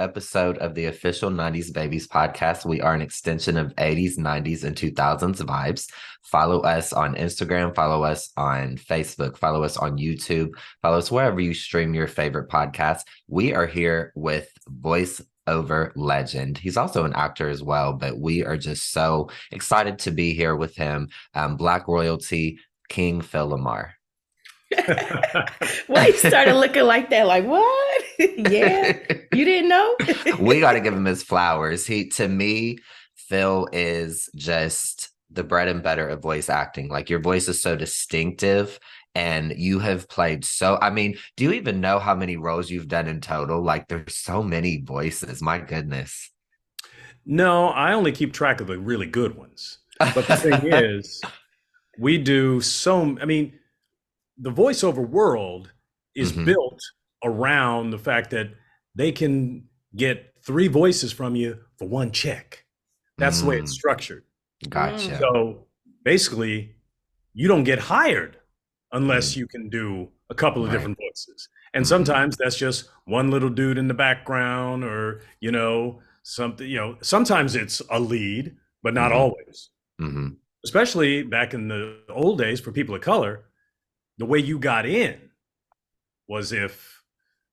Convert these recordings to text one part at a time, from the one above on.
episode of the official 90's Babies podcast. We are an extension of 80's, 90's, and 2000s vibes. Follow us on Instagram, follow us on Facebook, follow us on YouTube, follow us wherever you stream your favorite podcasts. We are here with voice over legend. He's also an actor as well, but we are just so excited to be here with him. Black royalty, King Phil LaMarr. Why you started looking like that? Like, what? Yeah, you didn't know? We got to give him his flowers. To me, Phil is just the bread and butter of voice acting. Like, your voice is so distinctive, and you have played do you even know how many roles you've done in total? Like, there's so many voices. My goodness. No, I only keep track of the really good ones. But the thing is, we do the voiceover world is built around the fact that they can get 3 voices from you for 1 check. That's the way it's structured. Gotcha. So basically, you don't get hired unless you can do a couple of different voices. And sometimes that's just one little dude in the background, or, something, sometimes it's a lead, but not always. Especially back in the old days for people of color. The way you got in was if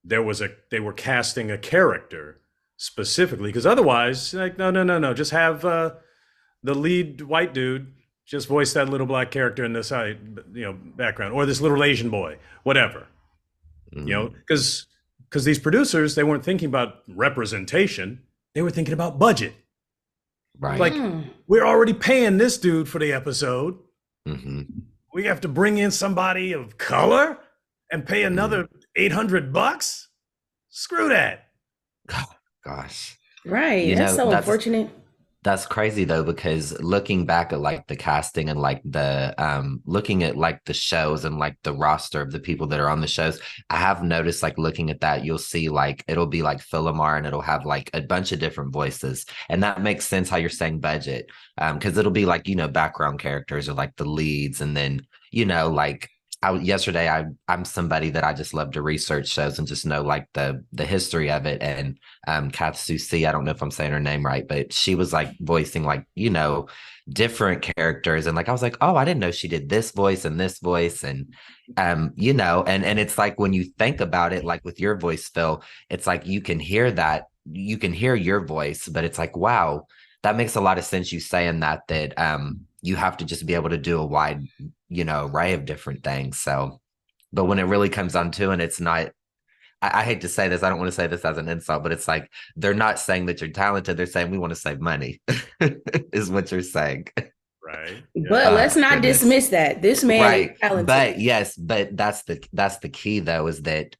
they were casting a character specifically, because otherwise, like, no, just have the lead white dude just voice that little black character in the side, background, or this little Asian boy, whatever, because these producers, they weren't thinking about representation, they were thinking about budget. Right. Like, we're already paying this dude for the episode. We have to bring in somebody of color and pay another $800? Screw that. Gosh. Right. That's so unfortunate. That's crazy though, because looking back at like the casting and like the looking at like the shows and like the roster of the people that are on the shows, I have noticed, like, looking at that, you'll see like it'll be like Phil LaMarr and it'll have like a bunch of different voices. And that makes sense how you're saying budget. Because it'll be like, background characters or like the leads, and then like I'm somebody that I just love to research shows and just know like the history of it. And Kath Susi, I don't know if I'm saying her name right, but she was like voicing like, different characters. And like, I was like, oh, I didn't know she did this voice and this voice. And, and it's like, when you think about it, like with your voice, Phil, it's like you can hear your voice, but it's like, wow, that makes a lot of sense. You saying that you have to just be able to do a wide, array of different things. So, but when it really comes down to it, it's not, I hate to say this, I don't want to say this as an insult, but it's like, they're not saying that you're talented. They're saying we want to save money is what you're saying. Right. But let's not dismiss that. This man is talented. But yes, but that's the key though, is that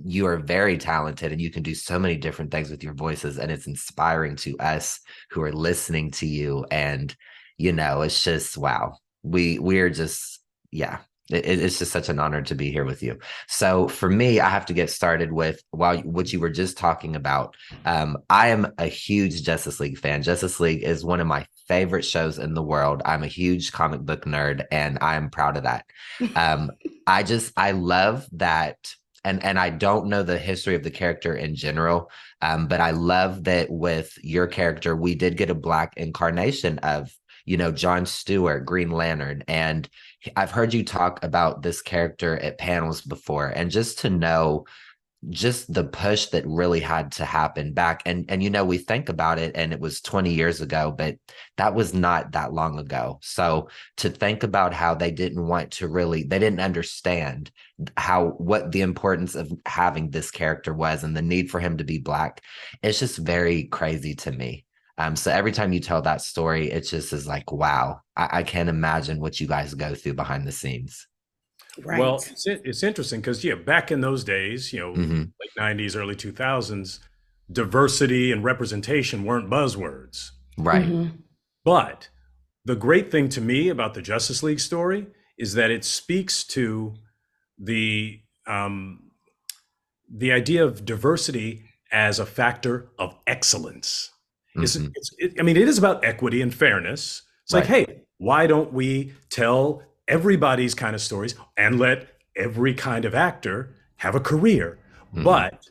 you are very talented and you can do so many different things with your voices, and it's inspiring to us who are listening to you. And it's just, wow, we're just, it's just such an honor to be here with you. So for me, I have to get started with what you were just talking about. I am a huge Justice League fan. Justice League is one of my favorite shows in the world. I'm a huge comic book nerd, and I'm proud of that. I love that. And I don't know the history of the character in general, but I love that with your character, we did get a Black incarnation of, John Stewart, Green Lantern. And I've heard you talk about this character at panels before, and just to know just the push that really had to happen back. And we think about it, and it was 20 years ago, but that was not that long ago. So to think about how they didn't understand what the importance of having this character was, and the need for him to be Black, it's just very crazy to me. So every time you tell that story, it just is like, wow, I can't imagine what you guys go through behind the scenes. Right. Well, it's interesting because, back in those days, late 90's, early 2000s, diversity and representation weren't buzzwords. Right. But the great thing to me about the Justice League story is that it speaks to the idea of diversity as a factor of excellence. It is about equity and fairness. It's like, hey, why don't we tell everybody's kind of stories and let every kind of actor have a career? But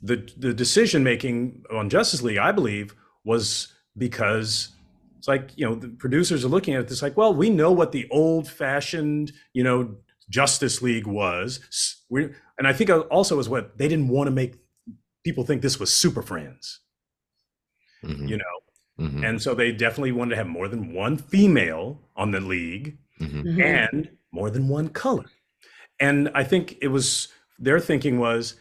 the decision making on Justice League, I believe, was because it's like, the producers are looking at it. It's like, well, we know what the old fashioned, Justice League was. And I think also was what they didn't want to make people think this was Super Friends, And so they definitely wanted to have more than one female on the league and more than one color. And I think their thinking was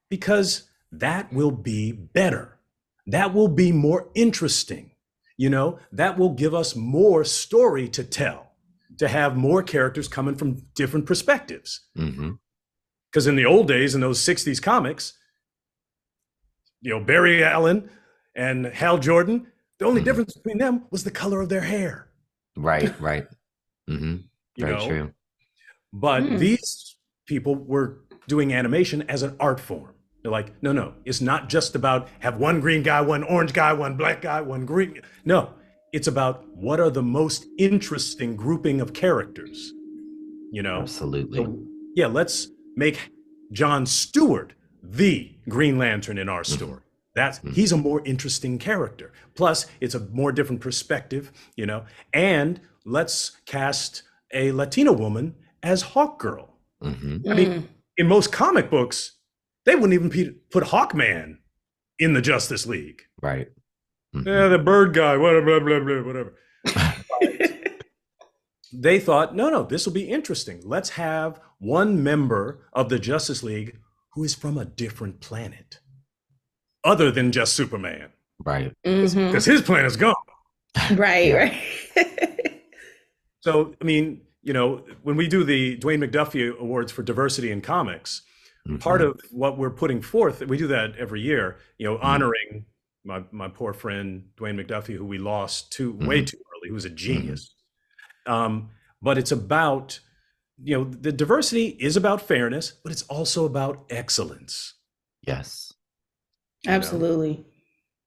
because that will be better. That will be more interesting. That will give us more story to tell, to have more characters coming from different perspectives. Because in the old days, in those 60s comics, Barry Allen and Hal Jordan, the only difference between them was the color of their hair. Right. Very true. But these people were doing animation as an art form. They're like, no, it's not just about have one green guy, one orange guy, one black guy, one green. No, it's about what are the most interesting grouping of characters, Absolutely. So, let's make John Stewart the Green Lantern in our story. He's a more interesting character. Plus, it's a more different perspective, and let's cast a Latina woman as Hawkgirl. I mean, in most comic books, they wouldn't even put Hawkman in the Justice League. Right. Yeah, the bird guy, whatever. They thought, no, this will be interesting. Let's have one member of the Justice League who is from a different planet, other than just Superman. Right. Because his planet's gone. Right. So, I mean, when we do the Dwayne McDuffie Awards for Diversity in Comics, part of what we're putting forth, we do that every year, honoring my poor friend Dwayne McDuffie, who we lost way too early, who was a genius. But it's about, the diversity is about fairness, but it's also about excellence. Yes. Absolutely.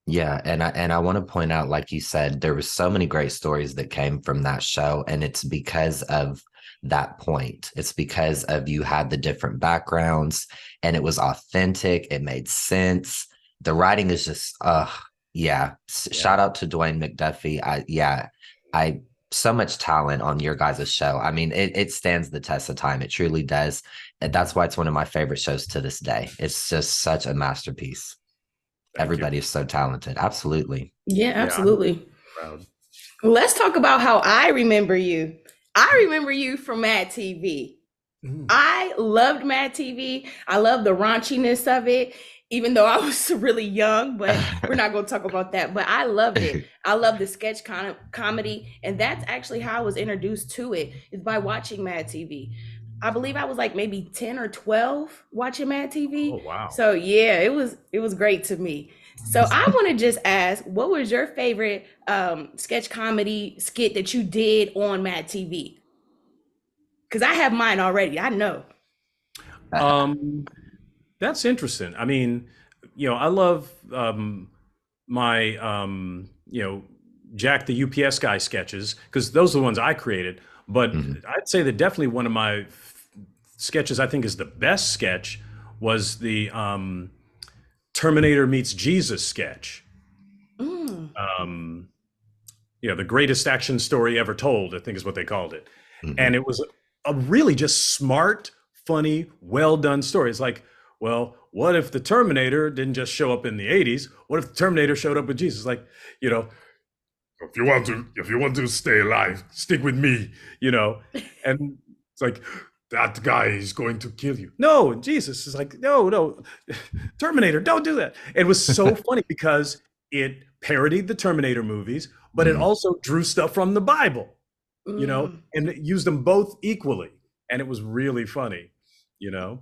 Yeah, and I want to point out, like you said, there were so many great stories that came from that show, and it's because of that point. It's because of you had the different backgrounds, and it was authentic. It made sense. The writing is just, Shout out to Dwayne McDuffie. I so much talent on your guys' show. I mean, it stands the test of time. It truly does, and that's why it's one of my favorite shows to this day. It's just such a masterpiece. Everybody is so talented. Absolutely. Yeah, absolutely. Let's talk about how I remember you. I remember you from Mad TV. I loved Mad TV. I love the raunchiness of it, even though I was really young, but we're not going to talk about that. But I loved it. I love the sketch comedy. And that's actually how I was introduced to it, is by watching Mad TV. I believe I was like maybe 10 or 12 watching Mad TV. Oh, wow. So yeah, it was great to me. So I want to just ask, what was your favorite sketch comedy skit that you did on Mad TV? Because I have mine already. I know. That's interesting. I mean, I love my Jack the UPS guy sketches, because those are the ones I created. But I'd say that definitely one of my sketches I think is the best sketch was the Terminator meets Jesus sketch. The greatest action story ever told, I think is what they called it. And it was a really just smart, funny, well done story. It's like, well, what if the Terminator didn't just show up in the 80s? What if the Terminator showed up with Jesus? Like, if you want to stay alive, stick with me, and it's like, that guy is going to kill you. No, Jesus is like, no, Terminator, don't do that. It was so funny because it parodied the Terminator movies, but it also drew stuff from the Bible, and it used them both equally. And it was really funny, I'm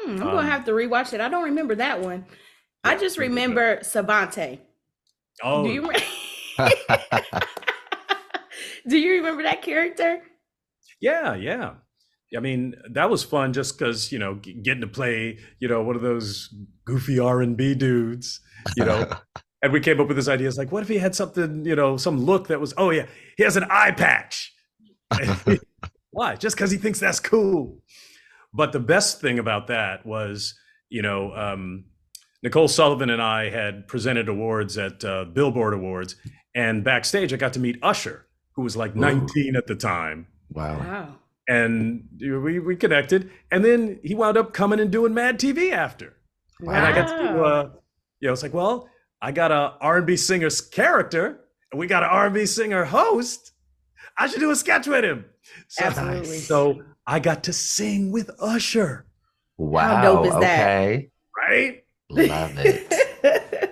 going to have to rewatch it. I don't remember that one. I just remember Savante. Oh, do you do you remember that character? Yeah. I mean, that was fun just because, getting to play, one of those goofy R&B dudes, and we came up with this idea. It's like, what if he had something, some look that was, oh yeah, he has an eye patch. Why? Just because he thinks that's cool. But the best thing about that was, Nicole Sullivan and I had presented awards at Billboard Awards, and backstage I got to meet Usher, who was like 19 at the time. Wow. And we connected, and then he wound up coming and doing Mad TV after. Wow. And I got to, it's like, well, I got a R&B singer's character, and we got an R&B singer host. I should do a sketch with him. So, Absolutely. So I got to sing with Usher. Wow. How dope is that? Right? Love it.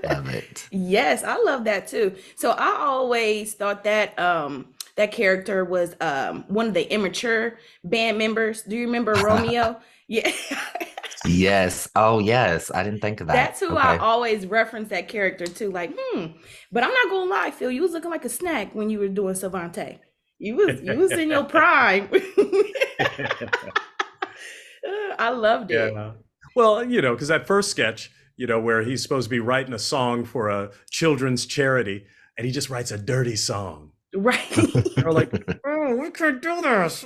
Love it. Yes, I love that too. So I always thought that that character was one of the immature band members. Do you remember Romeo? Yeah. Yes. Oh, yes. I didn't think of that. That's who I always reference that character to. Like, But I'm not gonna lie, Phil, you was looking like a snack when you were doing Savante. You was in your prime. I loved it. Yeah. Well, because that first sketch, where he's supposed to be writing a song for a children's charity, and he just writes a dirty song. Right. They're like, oh, we can't do this.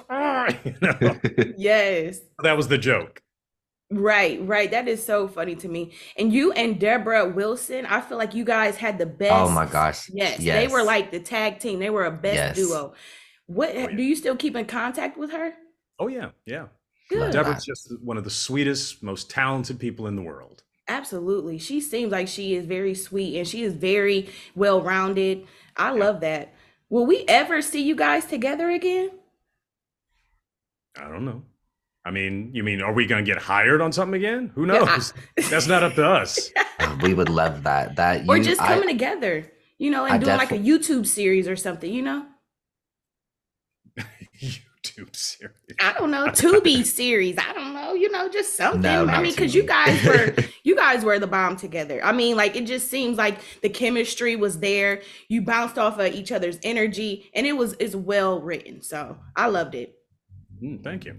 Yes. That was the joke. Right. That is so funny to me. And you and Deborah Wilson, I feel like you guys had the best. Oh my gosh. Yes. They were like the tag team. They were a best duo. Do you still keep in contact with her? Oh yeah. Good. Deborah's just one of the sweetest, most talented people in the world. Absolutely. She seems like she is very sweet and she is very well-rounded. I love that. Will we ever see you guys together again? I don't know. I mean, you mean, are we going to get hired on something again? Who knows? That's not up to us. We would love that. Or just coming together, and doing like a YouTube series or something, YouTube series. I don't know, Tubi series. I don't know, just something. No, I mean, because you guys were the bomb together. I mean, like it just seems like the chemistry was there. You bounced off of each other's energy, and it's well written. So I loved it. Thank you.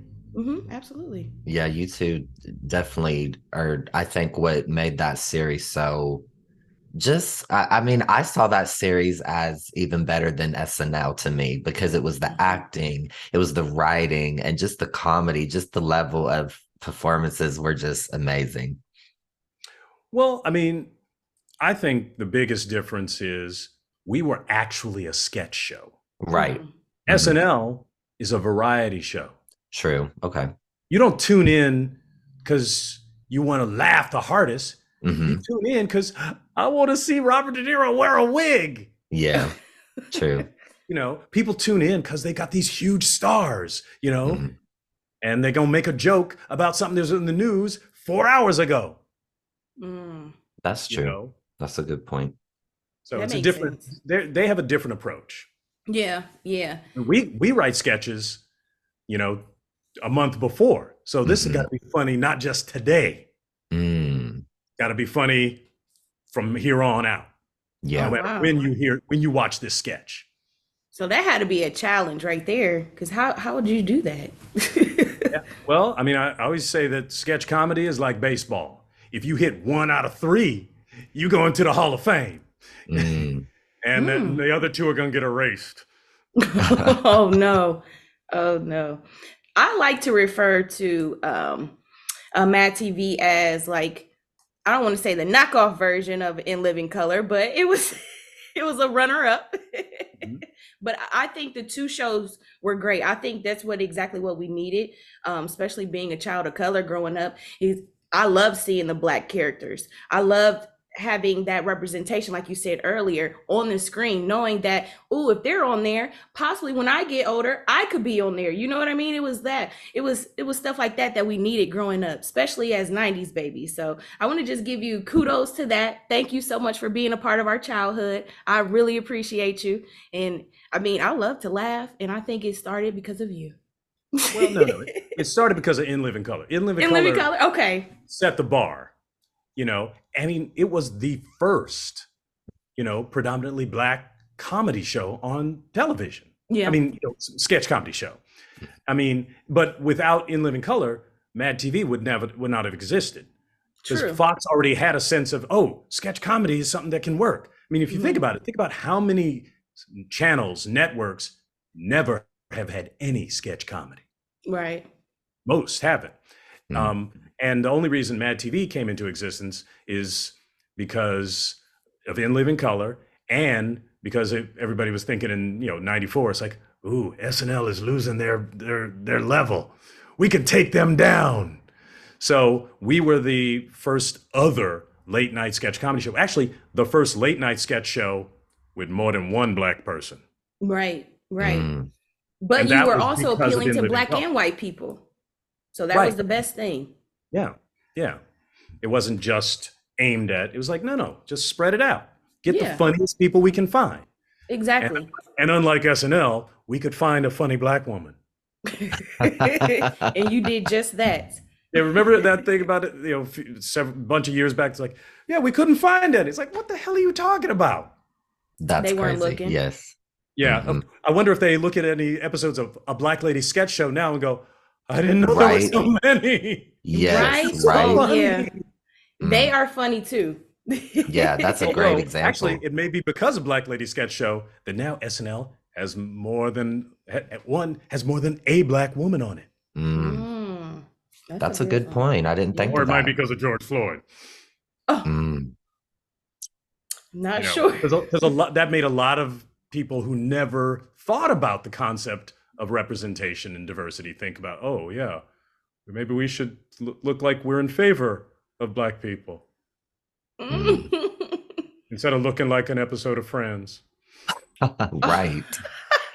Absolutely. Yeah, you two definitely are. I think what made that series so I mean, I saw that series as even better than SNL to me because it was the acting, it was the writing, and just the comedy, just the level of performances were just amazing. Well, I mean, I think the biggest difference is we were actually a sketch show. Right. SNL is a variety show. True. Okay. You don't tune in because you want to laugh the hardest. You tune in because I want to see Robert De Niro wear a wig. Yeah, true. People tune in because they got these huge stars, and they're going to make a joke about something that was in the news 4 hours ago. That's true. That's a good point. So it's a different, they have a different approach. Yeah. We write sketches, a month before. So this has got to be funny, not just today. Got to be funny from here on out. Yeah. When you watch this sketch. So that had to be a challenge right there. Because how would you do that? Yeah. Well, I mean, I always say that sketch comedy is like baseball. If you hit 1 out of 3, you go into the Hall of Fame. And then the other 2 are going to get erased. Oh no. I like to refer to Mad TV as like, I don't want to say the knockoff version of In Living Color, but it was a runner-up. But I think the 2 shows were great. I think that's exactly what we needed, especially being a child of color growing up. I love seeing the Black characters. I loved having that representation, like you said earlier, on the screen, knowing that, if they're on there, possibly when I get older, I could be on there. You know what I mean? It was stuff like that we needed growing up, especially as 90's babies. So I want to just give you kudos to that. Thank you so much for being a part of our childhood. I really appreciate you. And I mean, I love to laugh, and I think it started because of you. Well, no. It started because of In Living Color. In Living Color, okay. Set the bar. I mean, it was the first, predominantly Black comedy show on television. Yeah. I mean, sketch comedy show. I mean, but without In Living Color, Mad TV would not have existed. Because Fox already had a sense of, sketch comedy is something that can work. I mean, if you think about how many channels, networks never have had any sketch comedy. Right. Most haven't. And the only reason Mad TV came into existence is because of In Living Color, and because everybody was thinking in, 94, it's like, ooh, SNL is losing their level. We could take them down. So we were the first other late night sketch comedy show. Actually, the first late night sketch show with more than one black person. Right. Mm. But And you that were was also because of appealing In to Living black Color. and white people. So that was the best thing. Yeah. It wasn't just aimed at, it was like, no, just spread it out. Get the funniest people we can find. Exactly. And unlike SNL, we could find a funny black woman. And you did just that. Yeah, remember that thing about it, bunch of years back, it's like, yeah, we couldn't find it. It's like, what the hell are you talking about? That's They weren't crazy. looking. Yes. Yeah. Mhm. I wonder if they look at any episodes of a Black Lady sketch show now and go, I didn't know there were Right. so many. Yes. Right? Right. Oh, yeah. Mm. They are funny too. Yeah, that's a great example. Actually, it may be because of Black Lady sketch show that now SNL has more than a black woman on it. Mm. That's a good point. I didn't think Or of it might that. be because of George Floyd. Oh, Mm. not sure. Because a lot that made a lot of people who never thought about the concept of representation and diversity think about, oh yeah, maybe we should look like we're in favor of black people instead of looking like an episode of Friends. Right.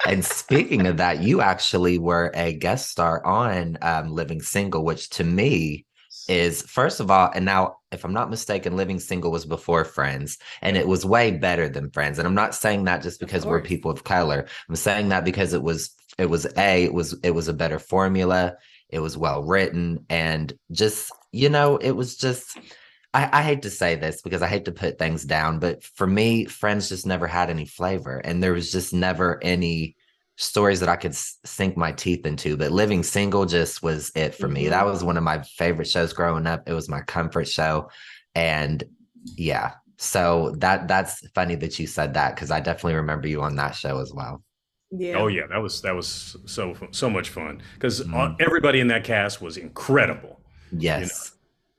And speaking of that, you actually were a guest star on Living Single, which to me is, first of all, and now, if I'm not mistaken, Living Single was before Friends, and it was way better than Friends. And I'm not saying that just because we're people of color. I'm saying that because it was a better formula. It was well written, and just, it was just, I hate to say this because I hate to put things down, but for me, Friends just never had any flavor, and there was just never any stories that I could sink my teeth into. But Living Single just was it for me. That was one of my favorite shows growing up. It was my comfort show, and yeah. So that's funny that you said that, because I definitely remember you on that show as well. Yeah. Oh yeah, that was so much fun because everybody in that cast was incredible. Yes.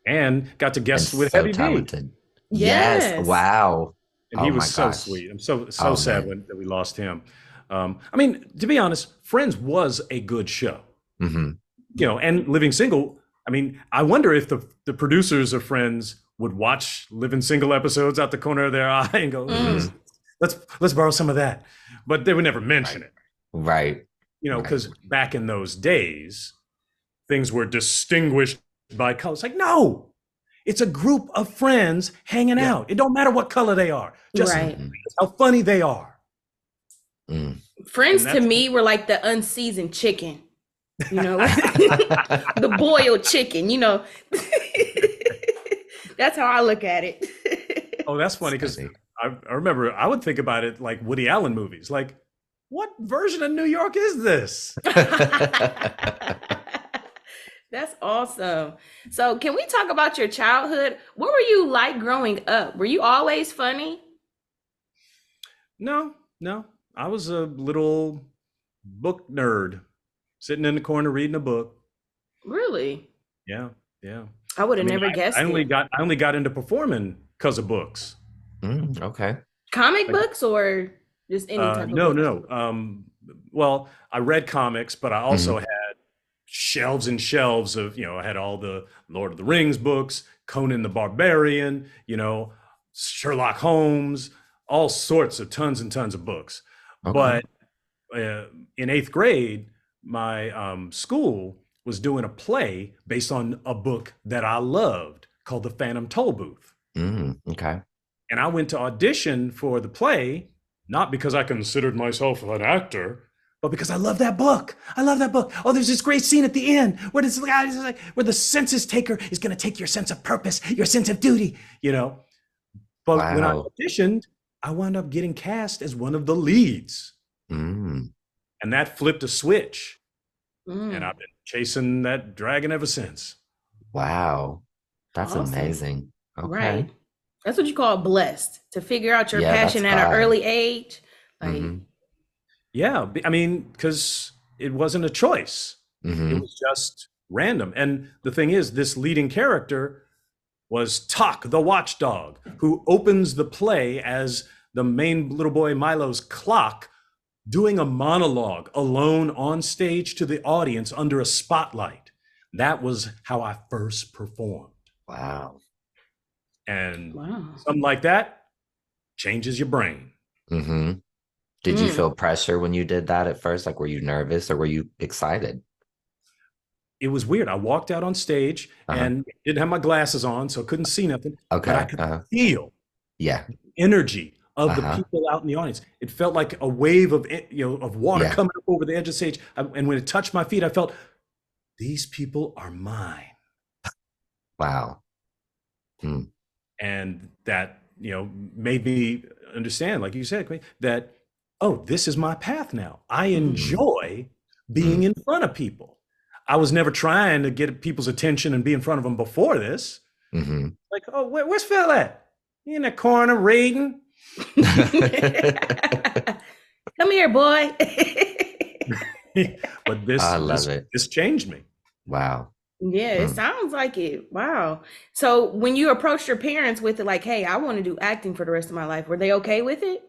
And got to guest with so Heavy talented. D. Yes. Wow. And he was so sweet. I'm so sad that we lost him. I mean, to be honest, Friends was a good show. And Living Single, I mean, I wonder if the producers of Friends would watch Living Single episodes out the corner of their eye and go, let's borrow some of that. But they would never mention it. Right. Because back in those days, things were distinguished by color. It's like, no, it's a group of friends hanging out. It don't matter what color they are, just how funny they are. Friends to me were like the unseasoned chicken, the boiled chicken, That's how I look at it. Oh, that's funny, because I remember I would think about it like Woody Allen movies. Like, what version of New York is this? That's awesome. So can we talk about your childhood? What were you like growing up? Were you always funny? No. I was a little book nerd sitting in the corner reading a book. Really? Yeah. I would have never guessed I only got into performing because of books. Okay. Comic books or just any type of books? No. Well, I read comics, but I also had shelves and shelves of, I had all the Lord of the Rings books, Conan the Barbarian, Sherlock Holmes, all sorts of tons and tons of books. Okay. But in 8th grade, my school was doing a play based on a book that I loved called The Phantom Tollbooth. Okay. And I went to audition for the play, not because I considered myself an actor, but because I love that book. Oh, there's this great scene at the end where this guy is like, where the census taker is going to take your sense of purpose, your sense of duty, But when I auditioned, I wound up getting cast as one of the leads. And that flipped a switch. And I've been chasing that dragon ever since. Wow. That's amazing. Okay. Right. That's what you call blessed, to figure out your passion at an early age. Like, yeah, I mean, because it wasn't a choice. It was just random. And the thing is, this leading character was Tok, the watchdog, who opens the play as the main little boy Milo's clock, doing a monologue alone on stage to the audience under a spotlight. That was how I first performed. Wow. And something like that changes your brain. Mm-hmm. Did you feel pressure when you did that at first? Like, were you nervous or were you excited? It was weird. I walked out on stage and didn't have my glasses on, so I couldn't see nothing. Okay. But I could feel the energy of the people out in the audience. It felt like a wave of water coming up over the edge of the stage. And when it touched my feet, I felt, these people are mine. Wow. And that, made me understand, like you said, that, oh, this is my path now. I enjoy being in front of people. I was never trying to get people's attention and be in front of them before this. Like, oh, where's Phil at? He in the corner reading? Come here, boy. But this changed me. Wow. Yeah, it sounds like it. Wow. So when you approached your parents with it, like, hey, I want to do acting for the rest of my life, were they okay with it?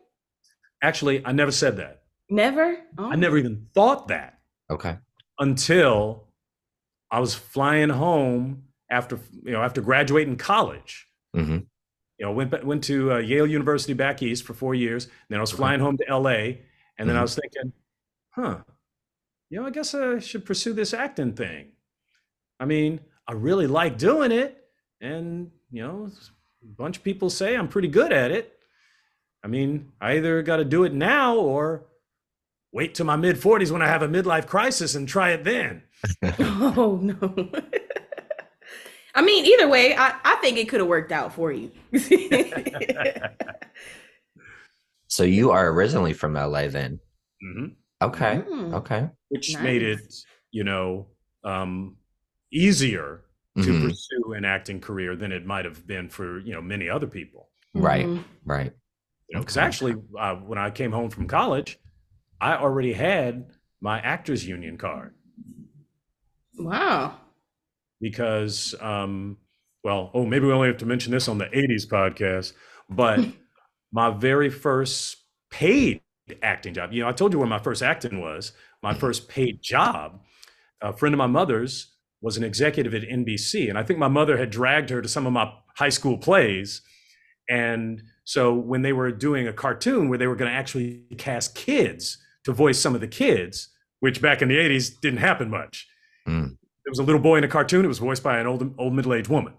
Actually, I never said that. Never? I never even thought that. Okay. Until I was flying home after graduating college. Went to Yale University back east for 4 years. Then I was flying home to LA, and then I was thinking, I guess I should pursue this acting thing. I mean, I really like doing it, and a bunch of people say I'm pretty good at it. I mean, I either got to do it now or wait till my mid-40s when I have a midlife crisis and try it then. Oh, no. I mean, either way, I think it could have worked out for you. So you are originally from LA then? Okay. Okay. Which made it, easier to pursue an acting career than it might have been for, many other people. Right. Right. Because actually, when I came home from college, I already had my actors union card. Wow. Because, maybe we only have to mention this on the 80's podcast, but my very first paid acting job, I told you where my first acting was. My first paid job, a friend of my mother's was an executive at NBC. And I think my mother had dragged her to some of my high school plays. And so when they were doing a cartoon where they were going to actually cast kids to voice some of the kids, which back in the 80's didn't happen much. There was a little boy in a cartoon. It was voiced by an old middle-aged woman.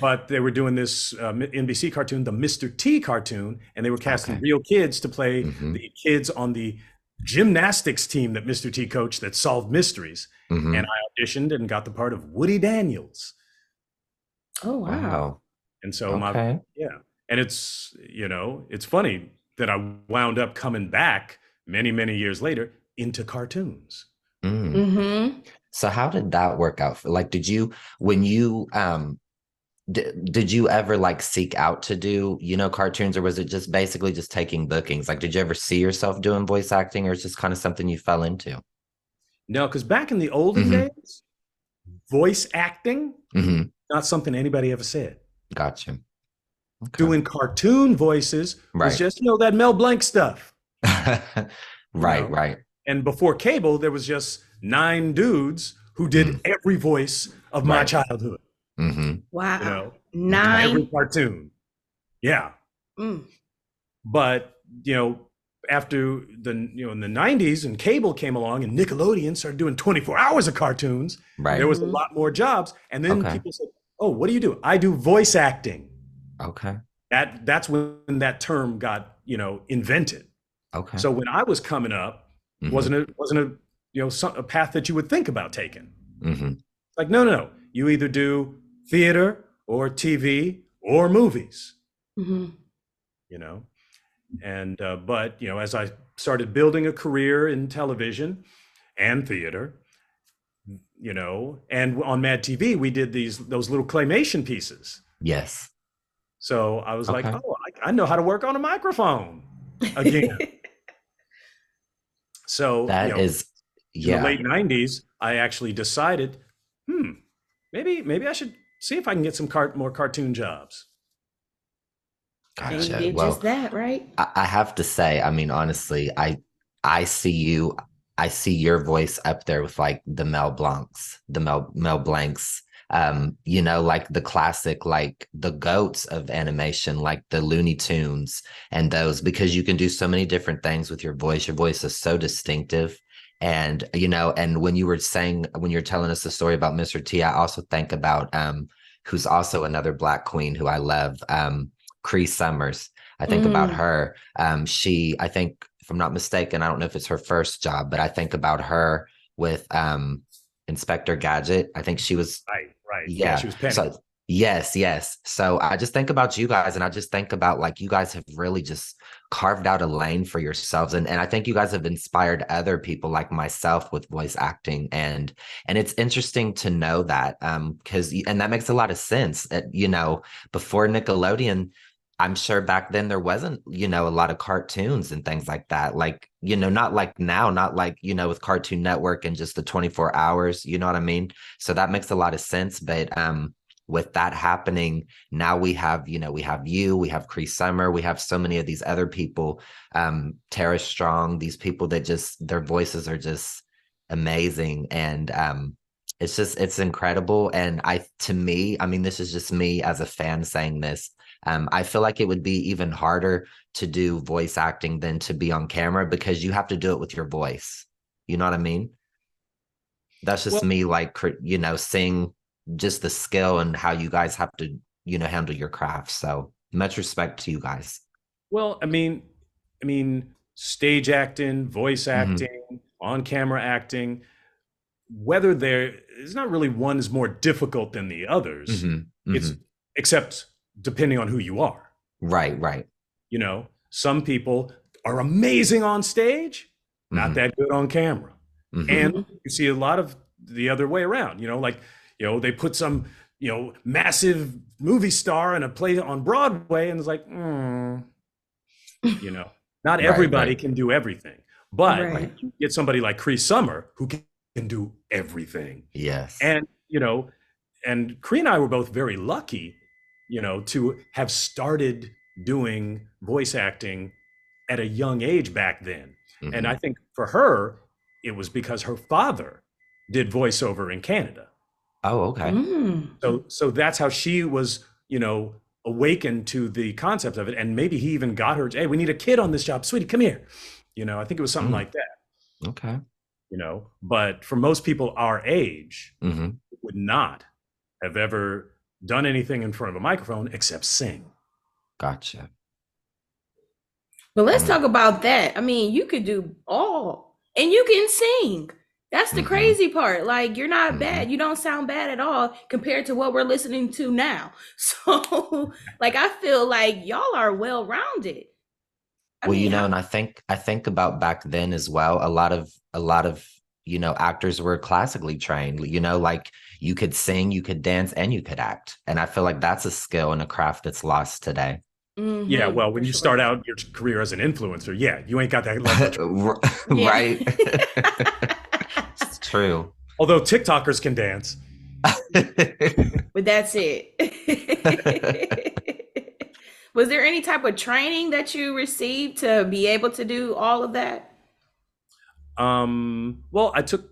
But they were doing this NBC cartoon, the Mr. T cartoon, and they were casting real kids to play the kids on the gymnastics team that Mr. T coached that solved mysteries. And I auditioned and got the part of Woody Daniels. Oh, wow. And so and it's, it's funny that I wound up coming back many, many years later into cartoons. So how did that work out? Like, did you ever like seek out to do, cartoons, or was it just basically just taking bookings? Like, did you ever see yourself doing voice acting, or is just kind of something you fell into? No, because back in the olden days, voice acting, not something anybody ever said. Gotcha. Okay. Doing cartoon voices was just, that Mel Blanc stuff. Right. And before cable, there was just 9 dudes who did every voice of my childhood. Wow. 9? Every cartoon. Yeah. But, after in the 90's and cable came along and Nickelodeon started doing 24 hours of cartoons, there was a lot more jobs. And then people said, oh, what do you do? I do voice acting. Okay. That's when that term got, invented. Okay. So when I was coming up, wasn't a path that you would think about taking. Like, no. You either do theater or TV or movies, and, but, as I started building a career in television and theater, and on Mad TV, we did those little claymation pieces. Yes. So I was like, oh, I know how to work on a microphone again. So that is in the Yeah. late 90s, I actually decided, maybe I should see if I can get some more cartoon jobs. And you Gotcha. did just Well, that, right? I have to say, I mean, honestly, I see you, I see your voice up there with like the Mel Blancs, like the classic, like the goats of animation, like the Looney Tunes and those, because you can do so many different things with your voice. Your voice is so distinctive. And and when you were saying, when you're telling us the story about Mr. T, I also think about who's also another Black queen who I love, Cree Summers. I think about Mm, her. I think, if I'm not mistaken, I don't know if it's her first job, but I think about her with Inspector Gadget. I think she was, Right, right. Yeah, yeah. she was Penny. So yes, yes. So I just think about you guys, and I just think about like you guys have really just carved out a lane for yourselves, and I think you guys have inspired other people like myself with voice acting, and it's interesting to know that because and that makes a lot of sense that before Nickelodeon. I'm sure back then there wasn't, a lot of cartoons and things like that. Like, not like now, not like, with Cartoon Network and just the 24 hours, you know what I mean? So that makes a lot of sense. But with that happening, now we have, we have Cree Summer, we have so many of these other people, Tara Strong, these people that just their voices are just amazing. And it's incredible. And to me, I mean, this is just me as a fan saying this. I feel like it would be even harder to do voice acting than to be on camera because you have to do it with your voice. You know what I mean? That's just Well, me, like, seeing just the skill and how you guys have to, handle your craft. So much respect to you guys. well, I mean, stage acting, voice Hmm. acting, on-camera acting, whether there is not really one is more difficult than the others. Hmm. It's Hmm. except depending on who you are. Right, right. Some people are amazing on stage, not Hmm. that good on camera. Hmm. And mhm. you see a lot of the other way around, like, they put some, massive movie star in a play on Broadway and it's like, you know, not Right, everybody right, can do everything. But right. Right. you get somebody like Cree Summer who can do everything. Yes. And Cree and I were both very lucky, to have started doing voice acting at a young age back then. And I Hmm. think for her, it was because her father did voiceover in Canada. Oh, okay. Mm. So that's how she was, awakened to the concept of it. And maybe he even got her, hey, we need a kid on this job. Sweetie, come here. I think it was something Mm, like that, okay. But for most people our age, Hmm. would not have ever done anything in front of a microphone except sing. Gotcha. But let's Mm, talk about that. I mean, you could do all, and you can sing. That's the hmm. crazy part. Like, you're not Hmm. bad. You don't sound bad at all compared to what we're listening to now. So, like, I feel like y'all are well rounded. I Well, mean, and I think about back then as well. A lot of actors were classically trained. Like you could sing, you could dance, and you could act. And I feel like that's a skill and a craft that's lost today. Yeah, well, for when you sure. start out your career as an influencer, yeah, you ain't got that leverage. Yeah. Right. It's true. Although TikTokers can dance. But that's it. Was there any type of training that you received to be able to do all of that? Well, I took,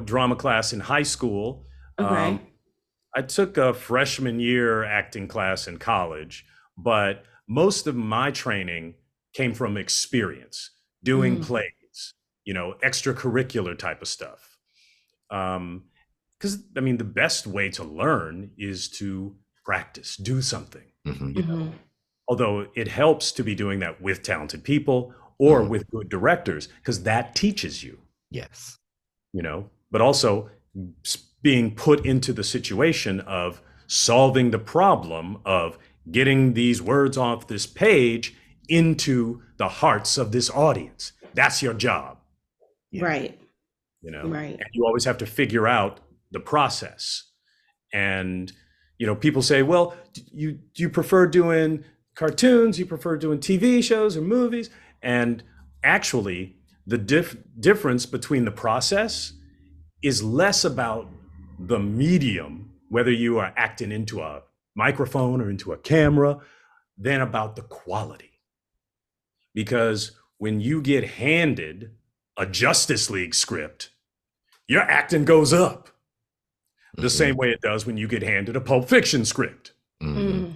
drama class in high school. Um, Okay. I took a freshman year acting class in college, but most of my training came from experience, doing Mm, plays, extracurricular type of stuff. Because I mean, the best way to learn is to practice, do something. Hmm. You know, mhm. although it helps to be doing that with talented people or Hmm. with good directors, because that teaches you. Yes. But also being put into the situation of solving the problem of getting these words off this page into the hearts of this audience. That's your job, Right. and Right. you always have to figure out the process. And, people say, well, do you prefer doing cartoons? You prefer doing TV shows or movies? And actually, the difference between the process is less about the medium, whether you are acting into a microphone or into a camera, than about the quality. Because when you get handed a Justice League script, your acting goes up the same way it does when you get handed a Pulp Fiction script. You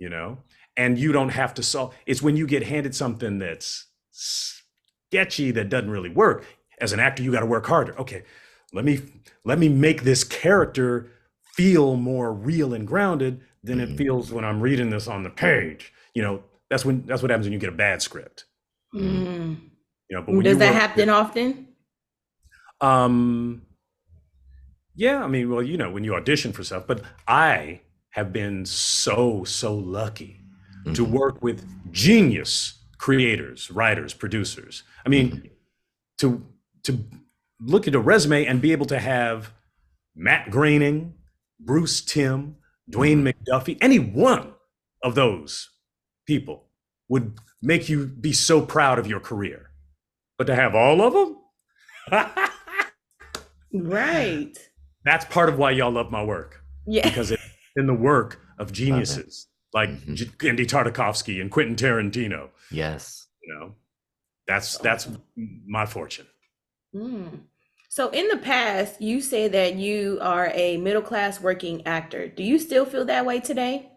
know, and you don't have to solve. It's when you get handed something that's sketchy, that doesn't really work. As an actor, you got to work harder. Okay, let me make this character feel more real and grounded than it feels when I'm reading this on the page. You know, that's what happens when you get a bad script. You know, but when does that happen often? Yeah, I mean, well, you know, when you audition for stuff, but I have been so lucky to work with genius creators, writers, producers. I mean, to look at a resume and be able to have Matt Groening, Bruce Timm, Dwayne McDuffie, any one of those people would make you be so proud of your career. But to have all of them? Right. That's part of why y'all love my work. Yeah. Because it's in the work of geniuses like Andy Tartakovsky and Quentin Tarantino. Yes. You know, that's my fortune. So in the past, you say that you are a middle-class working actor. Do you still feel that way today?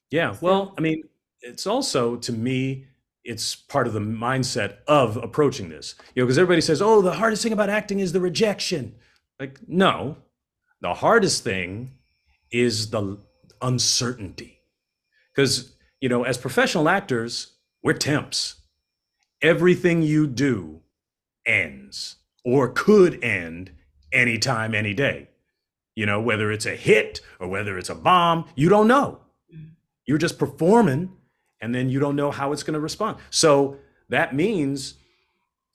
Yeah. Well, I mean, it's also, to me, it's part of the mindset of approaching this. You know, because everybody says, oh, the hardest thing about acting is the rejection. Like, no, the hardest thing is the uncertainty. Because, you know, as professional actors, we're temps. Everything you do ends or could end anytime, any day. You know, whether it's a hit or whether it's a bomb, you don't know. You're just performing, and then you don't know how it's going to respond. So that means,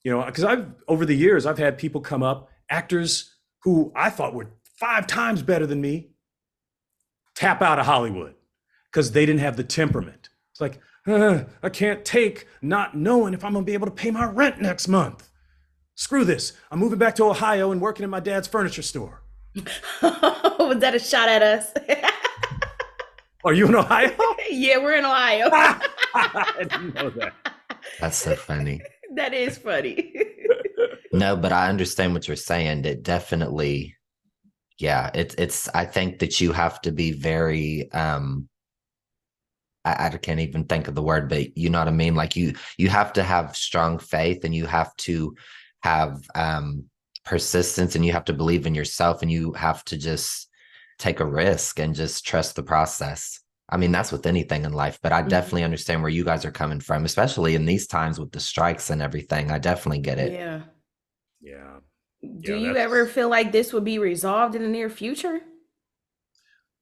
you know, because over the years, I've had people come up, actors who I thought were 5 times better than me, tap out of Hollywood because they didn't have the temperament. It's like, I can't take not knowing if I'm going to be able to pay my rent next month. Screw this. I'm moving back to Ohio and working at my dad's furniture store. Was that a shot at us? Are you in Ohio? Yeah, we're in Ohio. I didn't know that. That's so funny. That is funny. No, but I understand what you're saying. It definitely, yeah, it's I think that you have to be very I can't even think of the word, but you know what I mean? Like you have to have strong faith, and you have to have persistence, and you have to believe in yourself, and you have to just take a risk and just trust the process. I mean, that's with anything in life, but I definitely understand where you guys are coming from, especially in these times with the strikes and everything. I definitely get it. Yeah. Yeah. Do you ever feel like this will be resolved in the near future?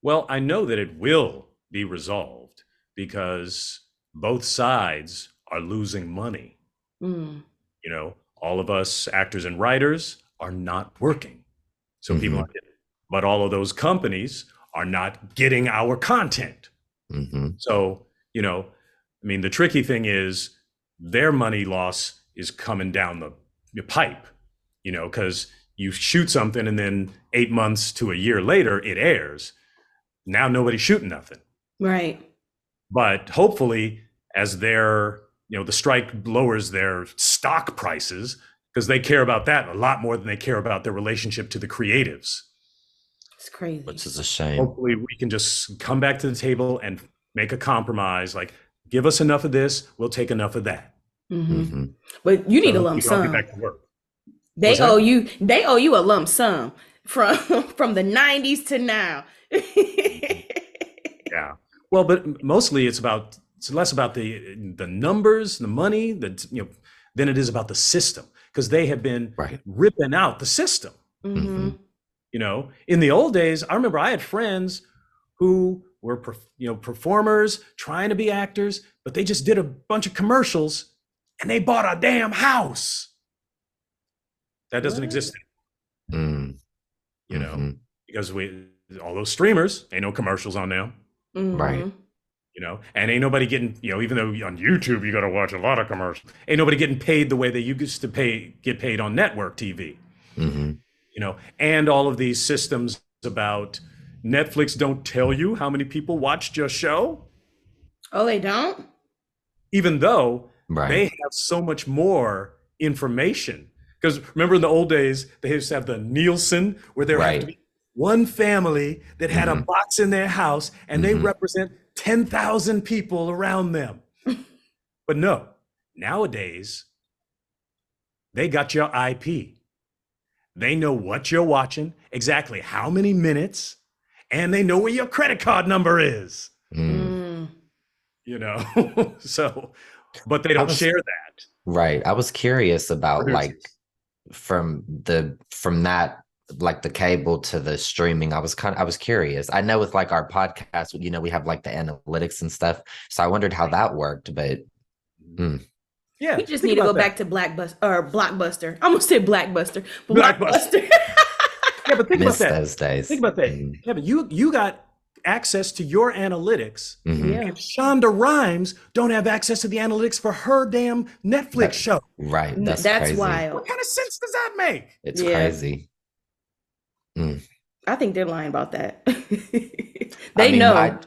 Well, I know that it will be resolved because both sides are losing money. You know, all of us actors and writers are not working. So people aren't getting it. But all of those companies are not getting our content. So, you know, I mean, the tricky thing is their money loss is coming down the pipe, you know, because you shoot something and then 8 months to a year later, it airs. Now nobody's shooting nothing. Right. But hopefully, as the strike lowers their stock prices, because they care about that a lot more than they care about their relationship to the creatives. It's crazy. Which is a shame. Hopefully we can just come back to the table and make a compromise. Like, give us enough of this, we'll take enough of that. But you need a lump sum. Get back to work. They owe you a lump sum from the 90s to now. Yeah. Well, but mostly it's less about the numbers, the money, than it is about the system, because they have been ripping out the system. You know, in the old days, I remember I had friends who were, performers trying to be actors, but they just did a bunch of commercials and they bought a damn house. That doesn't exist anymore. You know, because all those streamers, ain't no commercials on them. Right. and ain't nobody getting, even though on YouTube you got to watch a lot of commercials, ain't nobody getting paid the way they used to get paid on network TV. Mm-hmm. And all of these systems about Netflix don't tell you how many people watched your show. Oh, they don't? Even though Right. they have so much more information. Because remember in the old days, they used to have the Nielsen, where there have to be one family that had a box in their house, and they represent 10,000 people around them. But no, nowadays, they got your IP. They know what you're watching, exactly how many minutes, and they know where your credit card number is. So, but they don't share that. Right. I was curious about Producers. like from that, like the cable to the streaming. I was curious. I know with like our podcast, we have like the analytics and stuff. So I wondered how that worked, but yeah, we just need to go back to Blockbuster. I almost said Blackbuster, but Blockbuster. Yeah, but think about that. Those days. Think about that. Yeah, but you got access to your analytics. And Shonda Rhimes don't have access to the analytics for her damn Netflix show. Right. That's crazy. Wild. What kind of sense does that make? It's crazy. I think they're lying about that. They know.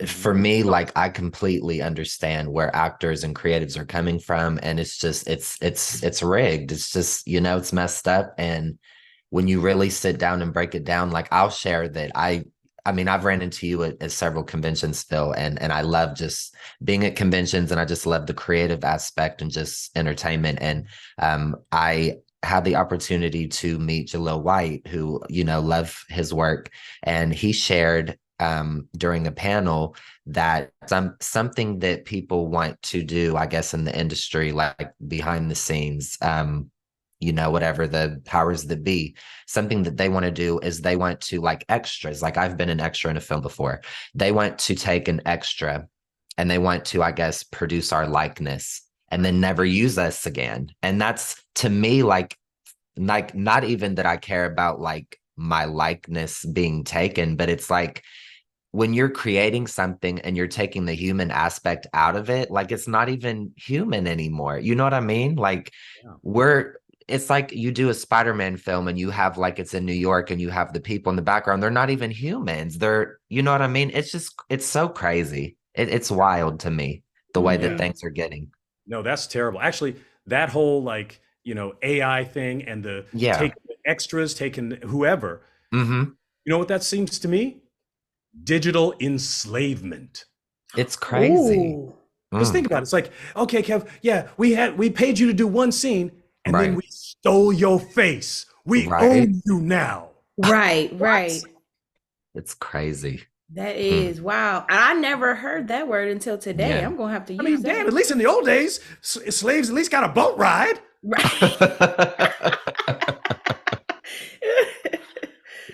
For me, like I completely understand where actors and creatives are coming from, and it's just it's rigged. It's just it's messed up. And when you really sit down and break it down, like I'll share that I've ran into you at several conventions, Phil, and I love just being at conventions, and I just love the creative aspect and just entertainment. And I had the opportunity to meet Jalil White, who love his work, and he shared during a panel that something that people want to do, I guess, in the industry, like behind the scenes, whatever the powers that be, something that they want to do is they want to, like, extras. Like I've been an extra in a film before. They want to take an extra and they want to, I guess, produce our likeness and then never use us again. And that's, to me, like not even that I care about like my likeness being taken, but it's like when you're creating something and you're taking the human aspect out of it, like it's not even human anymore. You know what I mean? Like it's like you do a Spider-Man film and you have like, it's in New York and you have the people in the background. They're not even humans. You know what I mean? It's so crazy. It's wild to me, the way that things are getting. No, that's terrible. Actually, that whole like, AI thing and the taking extras, taking whoever, you know what that seems to me? Digital enslavement. It's crazy. Just think about it. It's like, okay, Kev, we paid you to do one scene and then we stole your face. We own you now. Right. It's crazy. That is wow. I never heard that word until today. I'm gonna have to use that. Damn, at least in the old days, slaves at least got a boat ride. Right.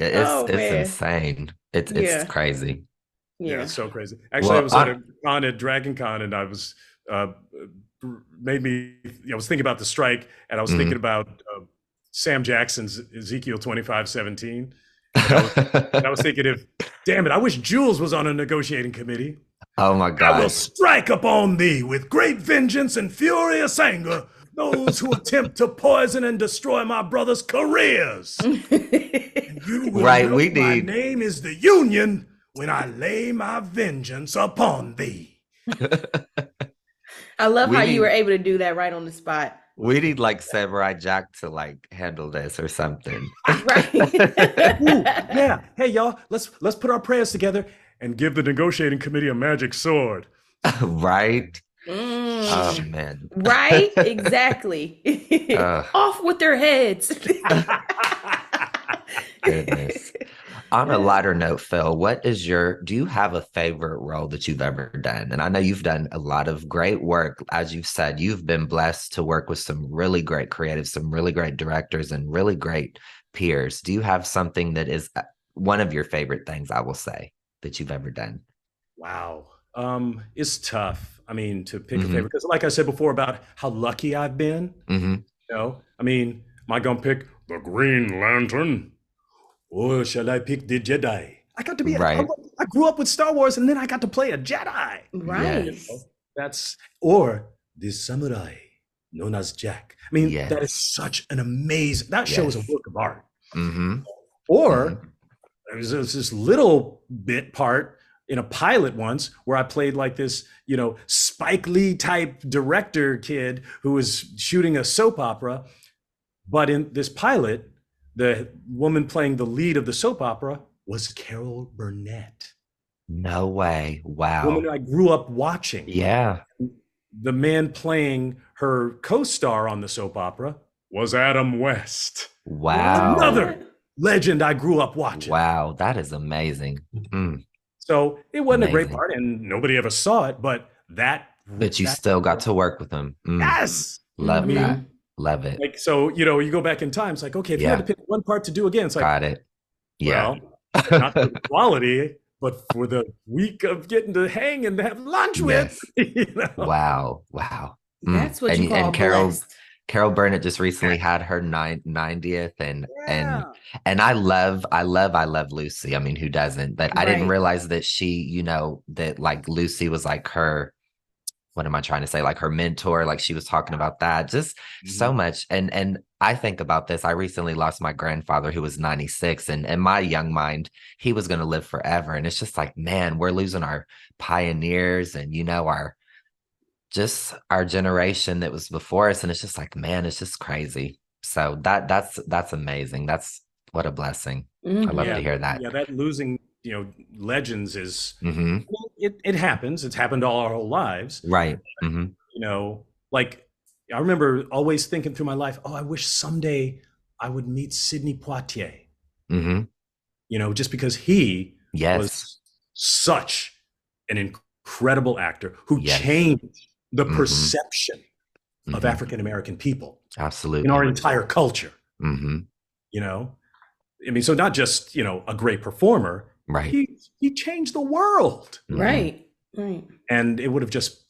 It's insane. It's crazy. Yeah, it's so crazy. Actually, I was at a con at Dragon Con, and I was I was thinking about the strike, and I was thinking about Sam Jackson's Ezekiel 25:17. And I was thinking, damn it, I wish Jules was on a negotiating committee. Oh my God. I will strike upon thee with great vengeance and furious anger those who attempt to poison and destroy my brother's careers. My name is the Union when I lay my vengeance upon thee. I love how you were able to do that right on the spot. We need like Samurai Jack to like handle this or something. Right. Ooh, yeah. Hey y'all, let's put our prayers together and give the negotiating committee a magic sword. Right? Oh man. Right? Exactly. Off with their heads. Goodness. On a lighter note, Phil, do you have a favorite role that you've ever done? And I know you've done a lot of great work. As you've said, you've been blessed to work with some really great creatives, some really great directors, and really great peers. Do you have something that is one of your favorite things, I will say, that you've ever done? Wow. It's tough. I mean, to pick a favorite, because like I said before about how lucky I've been, am I going to pick the Green Lantern? Or shall I pick the Jedi? I got to be. I grew up with Star Wars, and then I got to play a Jedi. Right. Yes. Or this samurai known as Jack. I mean, Yes. that is such an amazing, that show is a Yes. work of art. Mm-hmm. Or there's this little bit part in a pilot once where I played like this, Spike Lee type director kid who was shooting a soap opera. But in this pilot, the woman playing the lead of the soap opera was Carol Burnett. No way. Wow. Woman I grew up watching. Yeah. The man playing her co-star on the soap opera was Adam West. Wow. Another legend I grew up watching. Wow. That is amazing. So it wasn't a great Amazing. part, and nobody ever saw it, but But you still got to work with him. Yes. Love I mean, that. Love it. Like, so, you go back in time, it's like, okay, if you had to pick one part to do again, it's like, Got it. Yeah. well, not for the quality, but for the week of getting to hang and have lunch with. Wow. That's what you call blessed. Carol Burnett just recently had her 90th, and I love Lucy. I mean, who doesn't? But I didn't realize that she, that like Lucy was like her, what am I trying to say? Like her mentor, like she was talking about that, just so much. And I think about this. I recently lost my grandfather who was 96, and in my young mind, he was going to live forever. And it's just like, man, we're losing our pioneers and, our generation that was before us. And it's just like, man, it's just crazy. So that's amazing. That's what a blessing. I love to hear that. Yeah, that losing, legends is, it happens. It's happened all our whole lives. Right. Like I remember always thinking through my life, I wish someday I would meet Sidney Poitier. Just because he was such an incredible actor who changed the perception of African American people. Absolutely. In our entire culture. I mean, so not just, a great performer, right? He changed the world. Right. And it would have just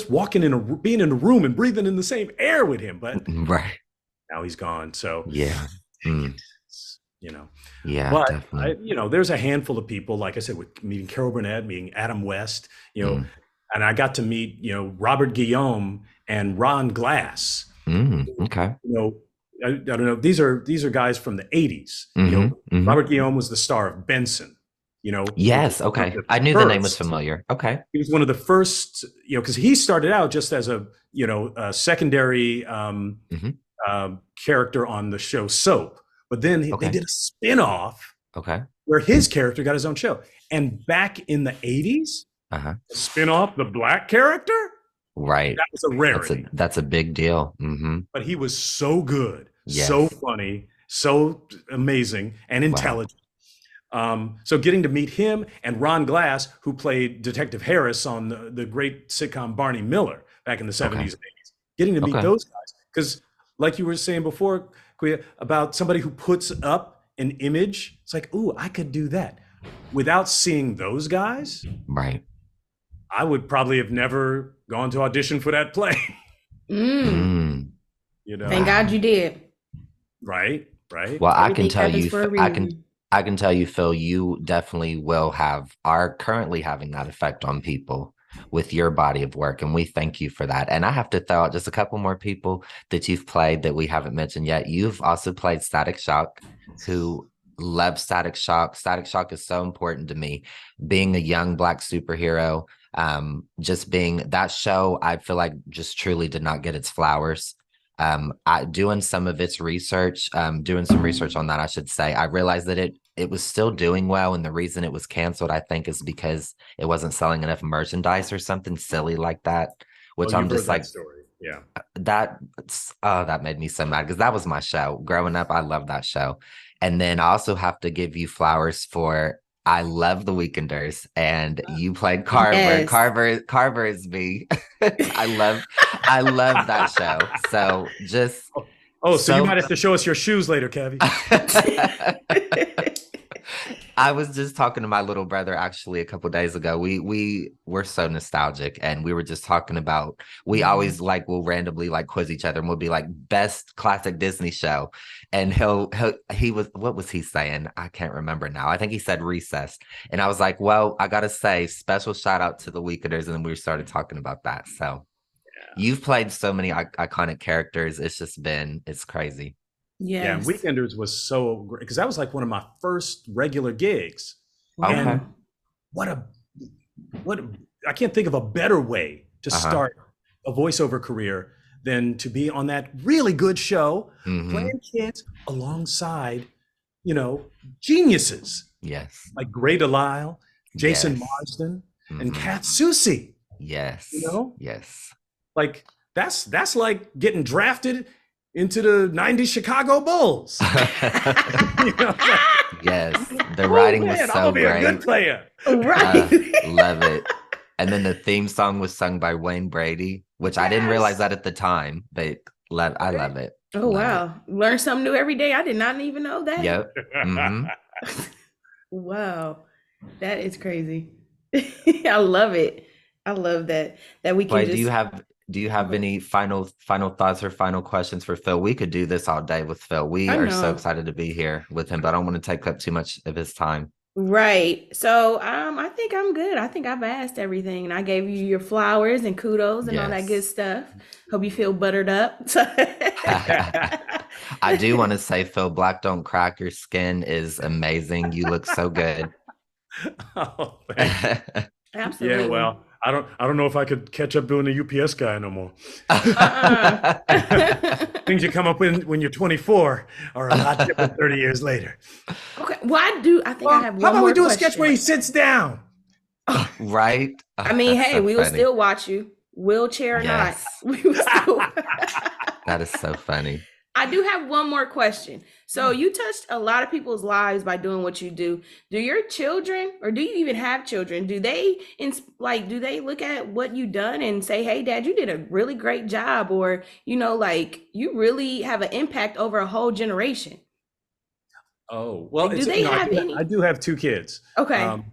walking being in a room and breathing in the same air with him, but now he's gone. So yeah. Yeah, but definitely. there's a handful of people, like I said, with meeting Carol Burnett, meeting Adam West, and I got to meet, Robert Guillaume and Ron Glass. Okay. I don't know. These are guys from the 80s. Robert Guillaume was the star of Benson. Yes. Okay. I knew the name was familiar. Okay. He was one of the first, because he started out just as a secondary character on the show Soap, but then they did a spin-off where his character got his own show. And back in the 80s, the spin-off, the black character, right, that was a rarity. That's a big deal. But he was so good, so funny, so amazing and intelligent. So getting to meet him and Ron Glass, who played Detective Harris on the great sitcom Barney Miller back in the 70s and 80s, getting to meet those guys. Because like you were saying before, Quia, about somebody who puts up an image, it's like, ooh, I could do that. Without seeing those guys, right, I would probably have never gone to audition for that play. Thank God you did. Right. Well, I can tell you, Phil, you definitely are currently having that effect on people with your body of work. And we thank you for that. And I have to throw out just a couple more people that you've played that we haven't mentioned yet. You've also played Static Shock, who loves Static Shock. Static Shock is so important to me. Being a young Black superhero, just being that show, I feel like just truly did not get its flowers. Doing some of its research, doing some research on that, I should say, I realized that it was still doing well. And the reason it was canceled, I think, is because it wasn't selling enough merchandise or something silly like that, which I'm just like, story. Yeah, that made me so mad because that was my show. Growing up, I loved that show. And then I also have to give you flowers for, I love the Weekenders, and you played Carver. Yes. Carver is me. I love that show. So just so you might have to show us your shoes later, Kevie. I was just talking to my little brother actually a couple days ago. We were so nostalgic, and we were just talking about we always like will randomly like quiz each other, and we'll be like best classic Disney show, and he was what was he saying? I can't remember now. I think he said Recess, and I was like, well, I gotta say special shout out to the Weekenders, and then we started talking about that. So you've played so many iconic characters. It's crazy. Yeah, and Yes. Weekenders was so great because that was like one of my first regular gigs. Okay. And Wow. what a what a- I can't think of a better way to Uh-huh. start a voiceover career than to be on that really good show Mm-hmm. playing kids alongside, you know, geniuses Yes. like Gray Delisle, Jason Yes. Marsden, and Mm-hmm. Kath Soucie. You Yes. know, Yes. like that's like getting drafted into the '90s Chicago Bulls. You know, like, Yes. The oh writing was man, I'm so gonna be a good great. player. Right. Love it. And then the theme song was sung by Wayne Brady, which I didn't realize Yes. that at the time, but I love it. Oh Love it. wow. Learn something new every day. I did not even know that. Yep. Mm-hmm. Wow. That is crazy. I love it. I love that we can Wait, just do you have any final thoughts or final questions for Phil? We could do this all day with Phil. We I are so know. excited to be here with him, but I don't want to take up too much of his time. Right. So I think I'm good. I think I've asked everything and I gave you your flowers and kudos and all that good Yes. stuff. Hope you feel buttered up. I do want to say, Phil, black don't crack. Your skin is amazing. You look so good. Oh, thank you. Yeah, Absolutely. well, I don't know if I could catch up doing the UPS guy no more. Uh-uh. Things you come up with when you're 24 are a lot different 30 years later. Okay. Well, I think I Well, have how one about we more do a sketch where question. he sits down? Right? I mean, That's hey, so we will funny. still watch you, wheelchair or not. Yes, We will still. that is so funny. I do have one more question. So you touched a lot of people's lives by doing what you do. Do your children, or do you even have children? Do they look at what you done and say, "Hey, Dad, you did a really great job," or like you really have an impact over a whole generation? Oh, well, Like, do it's they I have do I any? do have two kids. Okay. Um,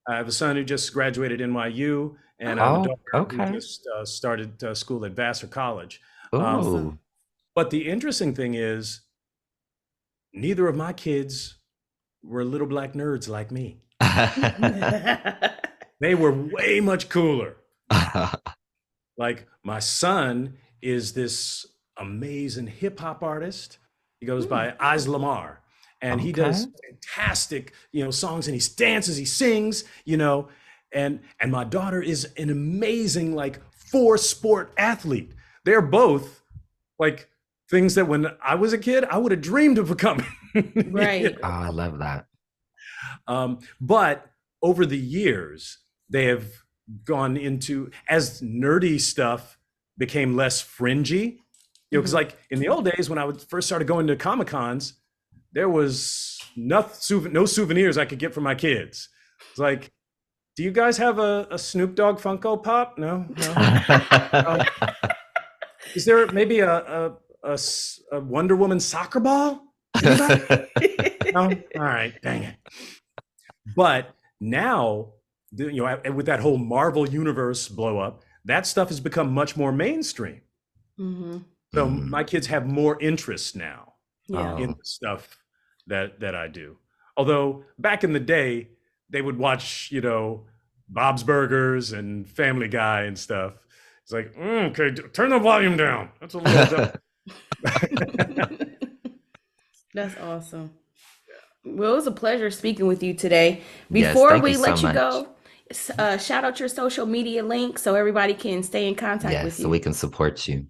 I have a son who just graduated NYU, and I have a Oh, Oh, daughter who okay. just started school at Vassar College. Um, Ooh. awesome. but the interesting thing is, neither of my kids were little black nerds like me. They were way much cooler. Like my son is this amazing hip hop artist. He goes Hmm. by Phil LaMarr, and he Okay. does fantastic, songs, and he dances, he sings, and my daughter is an amazing like four sport athlete. They're both like things that when I was a kid, I would have dreamed of becoming. Right. Oh, I love that. But over the years, they have gone into as nerdy stuff became less fringy. Because Hmm. like in the old days when I would first started going to Comic Cons, there was no souvenirs I could get for my kids. It's like, do you guys have a Snoop Dogg Funko Pop? No, no. Uh, is there maybe a Wonder Woman soccer ball? Anybody? No. All right, dang it. But now, with that whole Marvel universe blow up, that stuff has become much more mainstream. Hmm. So Mhm. my kids have more interest now Yeah. in Oh, the stuff that I do. Although back in the day, they would watch, Bob's Burgers and Family Guy and stuff. It's like, okay, turn the volume down. That's a little dumb. That's awesome. Well, it was a pleasure speaking with you today. yes. Before Thank you we so let you much. go, shout out your social media link so everybody can stay in contact Yes, with so we you. can support you.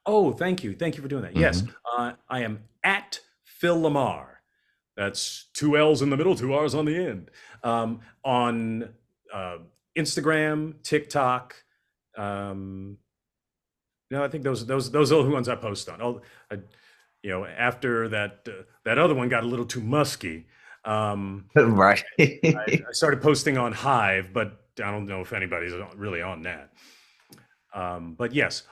Oh, thank you. Thank you for doing that. Yes, Hmm. I am at Phil LaMarr. That's two L's in the middle, two R's on the end. On uh, Instagram, TikTok. Um, I think those are the ones I post on. After that other one got a little too musky, Right. I started posting on Hive, but I don't know if anybody's really on that. But yes,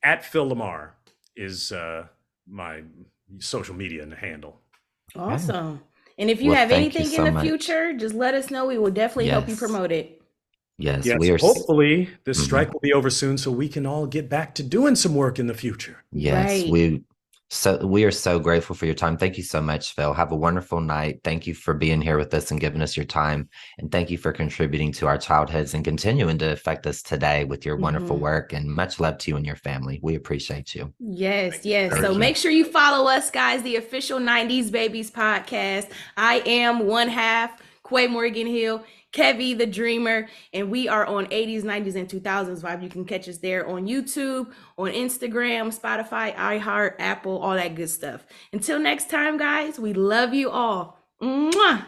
at Phil LaMarr is my social media handle. Okay. Awesome. And if you Well, have thank you anything in so the much. future, just let us know. We will definitely help you Yes. promote it. Yes. Yes, We are. hopefully this Mhm. strike will be over soon so we can all get back to doing some work in the future. Yes. Right. We are so grateful for your time. Thank you so much, Phil. Have a wonderful night. Thank you for being here with us and giving us your time. And thank you for contributing to our childhoods and continuing to affect us today with your wonderful Mhm. work. And much love to you and your family. We appreciate you. Yes, Thank you yes. very So Thank much. you. make sure you follow us, guys, the official 90s Babies podcast. I am one half, Quay Morgan Hill, Kevie the Dreamer, and we are on 80s, 90s, and 2000s vibe. You can catch us there on YouTube, on Instagram, Spotify, iHeart, Apple, all that good stuff. Until next time, guys, we love you all. Mwah!